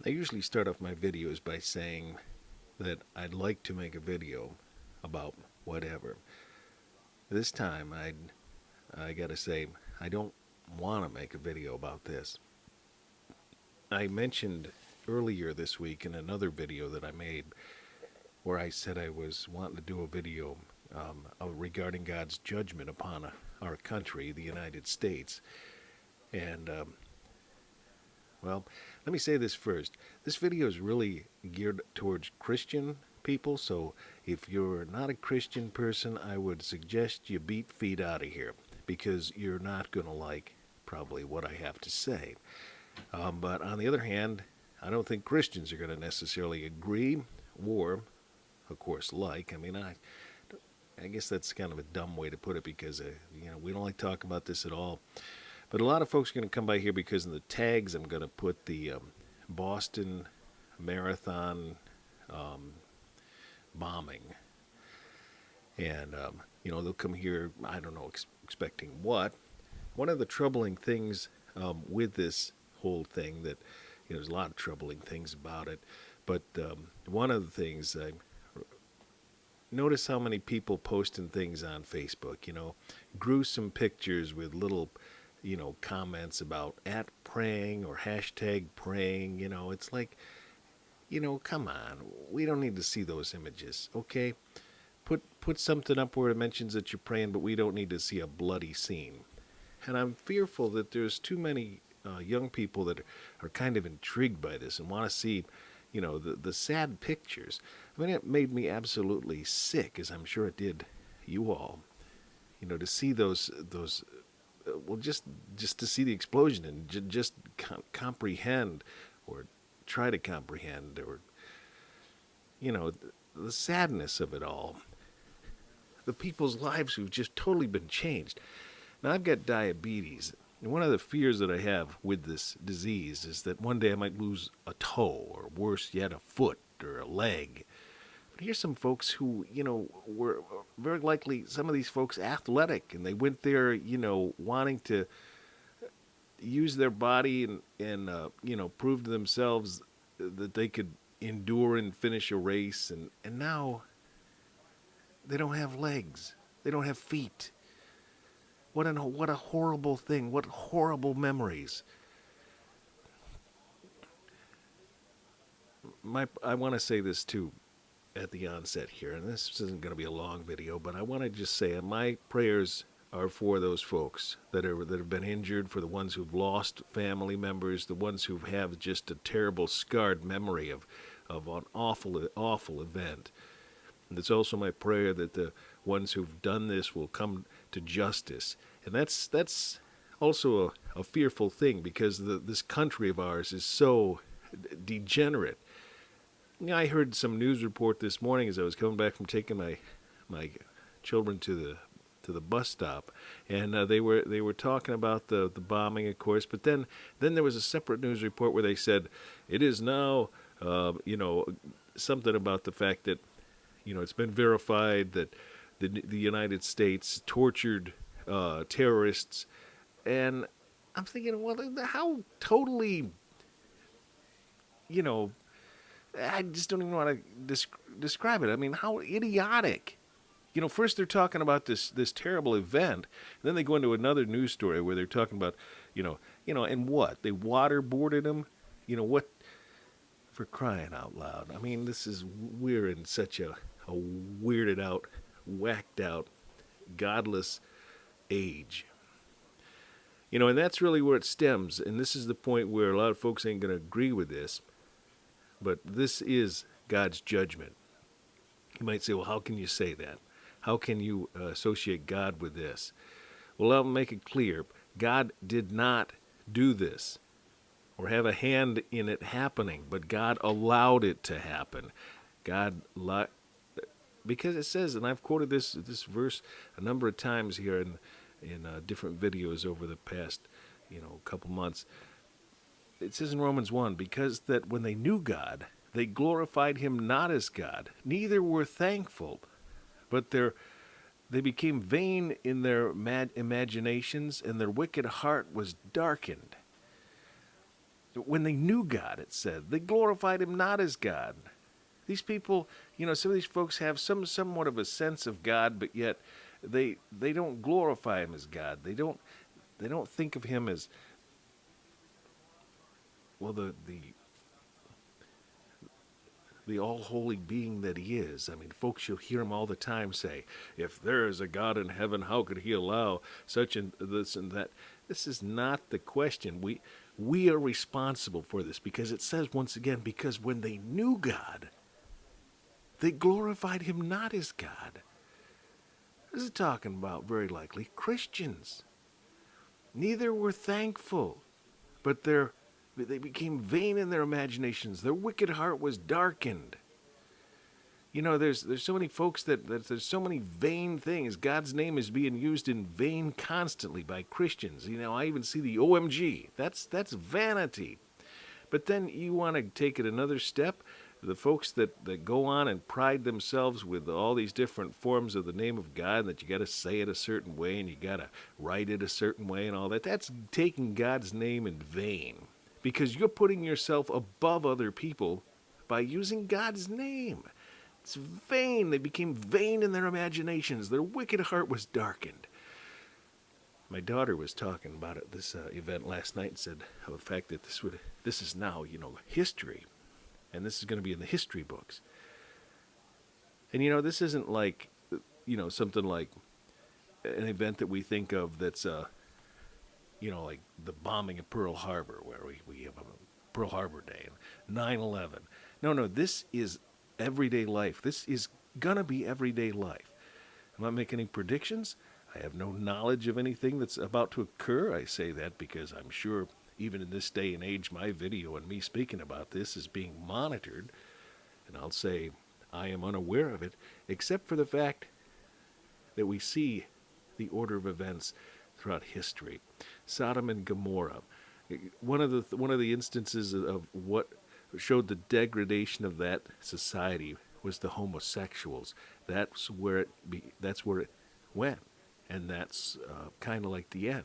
I usually start off my videos by saying that I'd like to make a video about whatever. This time, I gotta say, I don't want to make a video about this. I mentioned earlier this week in another video that I made where I said I was wanting to do a video regarding God's judgment upon our country, the United States. And well, let me say this first. This video is really geared towards Christian people, so if you're not a Christian person, I would suggest you beat feet out of here because you're not going to like probably what I have to say. But on the other hand, I don't think Christians are going to necessarily agree or, of course, like. I mean, I guess that's kind of a dumb way to put it because, we don't like talking about this at all. But a lot of folks are going to come by here because in the tags I'm going to put the Boston Marathon bombing. And, they'll come here, I don't know, expecting what. One of the troubling things with this whole thing that, there's a lot of troubling things about it. But one of the things, notice how many people posting things on Facebook, gruesome pictures with little comments about at praying or hashtag praying. It's like, come on. We don't need to see those images, okay? Put something up where it mentions that you're praying, but we don't need to see a bloody scene. And I'm fearful that there's too many young people that are kind of intrigued by this and want to see, the sad pictures. I mean, it made me absolutely sick, as I'm sure it did you all. To see those well, just to see the explosion and just comprehend or try to comprehend or the sadness of it all, the people's lives who've just totally been changed. Now I've got diabetes, and one of the fears that I have with this disease is that one day I might lose a toe, or worse yet, a foot or a leg. But here's some folks who, were very likely, some of these folks, athletic, and they went there, wanting to use their body and prove to themselves that they could endure and finish a race. And now they don't have legs. They don't have feet. What a horrible thing. What horrible memories. I want to say this too at the onset here, and this isn't going to be a long video, but I want to just say my prayers are for those folks that have been injured, for the ones who've lost family members, the ones who have just a terrible scarred memory of an awful event. And it's also my prayer that the ones who've done this will come to justice. And that's also a fearful thing because this country of ours is so degenerate. I heard some news report this morning as I was coming back from taking my children to the bus stop, and they were talking about the bombing, of course. But then there was a separate news report where they said it is now something about the fact that it's been verified that the United States tortured terrorists, and I'm thinking, well, how totally, I just don't even want to describe it. I mean, how idiotic. First they're talking about this terrible event, and then they go into another news story where they're talking about, and what? They waterboarded them? What? For crying out loud. I mean, we're in such a weirded out, whacked out, godless age. And that's really where it stems, and this is the point where a lot of folks ain't going to agree with this, but this is God's judgment. You might say, well, how can you say that? How can you associate God with this? Well, I'll make it clear. God did not do this or have a hand in it happening, but God allowed it to happen. Because it says, and I've quoted this verse a number of times here in different videos over the past couple months. It says in Romans 1, because that when they knew God, they glorified him not as God, neither were thankful, but they became vain in their imaginations, and their wicked heart was darkened. When they knew God, it said, they glorified him not as God. These people, some of these folks have somewhat of a sense of God, but yet they don't glorify him as God. They don't think of him as, well, the all-holy being that he is. I mean, folks, you'll hear him all the time say, if there is a God in heaven, how could he allow such and this and that? This is not the question. We are responsible for this, because it says, once again, because when they knew God, they glorified him not as God. This is talking about, very likely, Christians. Neither were thankful, but they became vain in their imaginations. Their wicked heart was darkened. There's so many folks that there's so many vain things. God's name is being used in vain constantly by Christians. I even see the OMG. That's vanity. But then you want to take it another step. The folks that go on and pride themselves with all these different forms of the name of God, that you got to say it a certain way and you got to write it a certain way and all that. That's taking God's name in vain, because you're putting yourself above other people by using God's name. It's vain. They became vain in their imaginations. Their wicked heart was darkened. My daughter was talking about it, this event last night, and said of the fact that this is now, history. And this is going to be in the history books. And, this isn't like, something like an event that we think of that's, like the bombing of Pearl Harbor, where we have a Pearl Harbor Day, and 9/11. No, this is everyday life. This is going to be everyday life. I'm not making any predictions. I have no knowledge of anything that's about to occur. I say that because I'm sure even in this day and age, my video and me speaking about this is being monitored. And I'll say I am unaware of it, except for the fact that we see the order of events throughout history. Sodom and Gomorrah. One of the instances of what showed the degradation of that society was the homosexuals. That's where it went, and that's kind of like the end.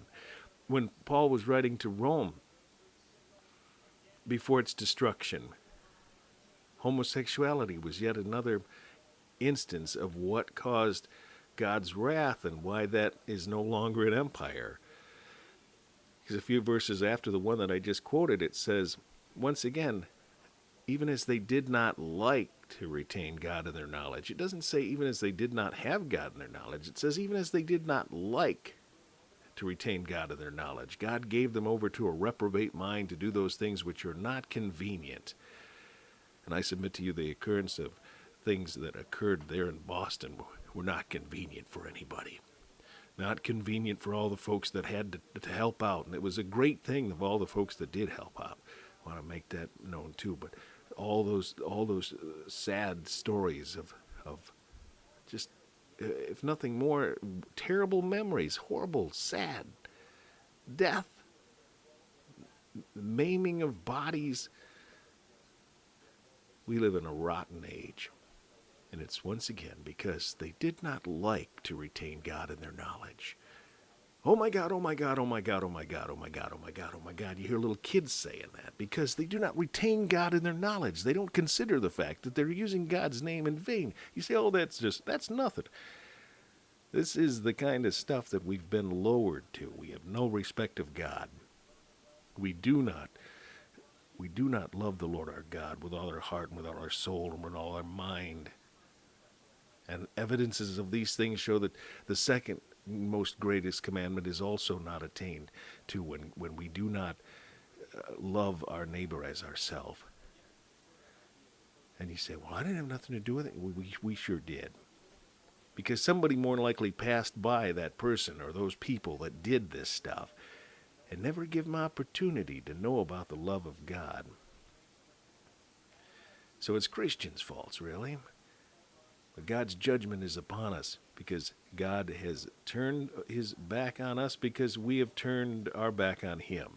When Paul was writing to Rome before its destruction, homosexuality was yet another instance of what caused God's wrath and why that is no longer an empire. Because a few verses after the one that I just quoted, it says, once again, even as they did not like to retain God in their knowledge. It doesn't say even as they did not have God in their knowledge. It says even as they did not like to retain God in their knowledge. God gave them over to a reprobate mind to do those things which are not convenient. And I submit to you the occurrence of things that occurred there in Boston were not convenient for anybody. Not convenient for all the folks that had to help out. And it was a great thing of all the folks that did help out. I want to make that known too. But all those sad stories of just, if nothing more, terrible memories, horrible, sad, death, maiming of bodies. We live in a rotten age. And it's once again because they did not like to retain God in their knowledge. Oh my God, oh my God, oh my God, oh my God, oh my God, oh my God, oh my God. You hear little kids saying that because they do not retain God in their knowledge. They don't consider the fact that they're using God's name in vain. You say, oh, that's nothing. This is the kind of stuff that we've been lowered to. We have no respect of God. We do not love the Lord our God with all our heart and with all our soul and with all our mind. And evidences of these things show that the second most greatest commandment is also not attained to when we do not love our neighbor as ourselves. And you say, well, I didn't have nothing to do with it. We sure did. Because somebody more likely passed by that person or those people that did this stuff and never give them opportunity to know about the love of God. So it's Christians' faults, really. But God's judgment is upon us because God has turned his back on us because we have turned our back on him.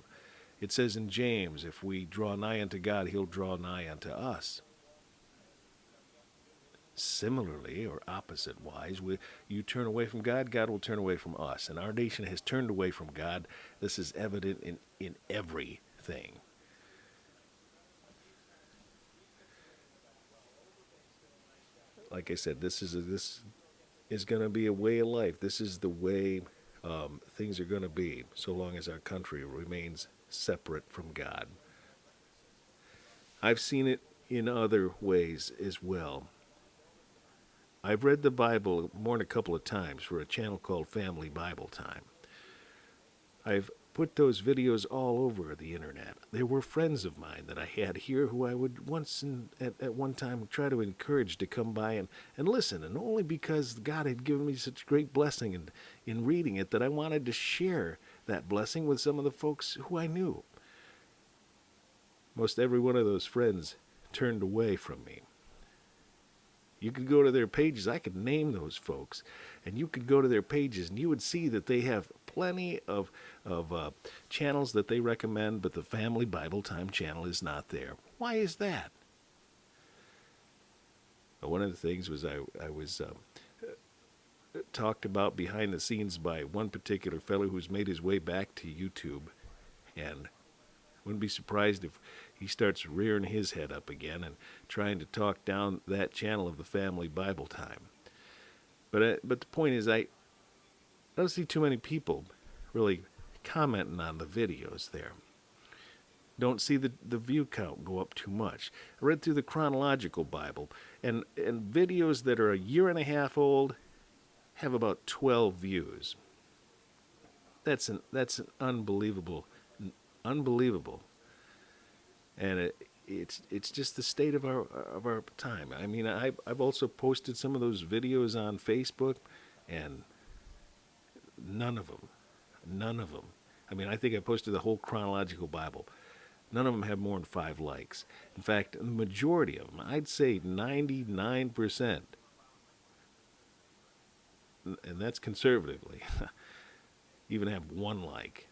It says in James, if we draw nigh unto God, he'll draw nigh unto us. Similarly, or opposite-wise, you turn away from God, God will turn away from us. And our nation has turned away from God. This is evident in everything. like I said, this is going to be a way of life. This is the way things are going to be so long as our country remains separate from God. I've seen it in other ways as well. I've read the Bible more than a couple of times for a channel called Family Bible Time. I've put those videos all over the internet. There were friends of mine that I had here who I would at one time try to encourage to come by and listen, and only because God had given me such great blessing in reading it that I wanted to share that blessing with some of the folks who I knew. Most every one of those friends turned away from me. You could go to their pages, I could name those folks, and you could go to their pages and you would see that they have plenty of channels that they recommend, but the Family Bible Time channel is not there. Why is that? One of the things was I was talked about behind the scenes by one particular fellow who's made his way back to YouTube, and wouldn't be surprised if he starts rearing his head up again and trying to talk down that channel of the Family Bible Time. But the point is, I don't see too many people really commenting on the videos there. Don't see the view count go up too much. I read through the chronological Bible, and videos that are a year and a half old have about 12 views. That's an unbelievable, and it's just the state of our time. I mean, I've also posted some of those videos on Facebook, and none of them. I mean, I think I posted the whole chronological Bible. None of them have more than 5 likes. In fact, the majority of them, I'd say 99%, and that's conservatively, even have 1 like.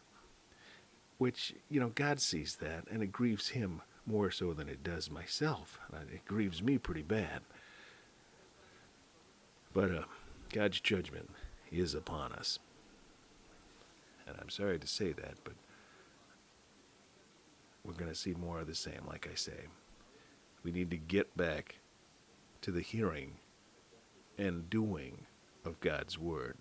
Which, God sees that, and it grieves him more so than it does myself. It grieves me pretty bad. But God's judgment is upon us. And I'm sorry to say that, but we're going to see more of the same, like I say. We need to get back to the hearing and doing of God's Word.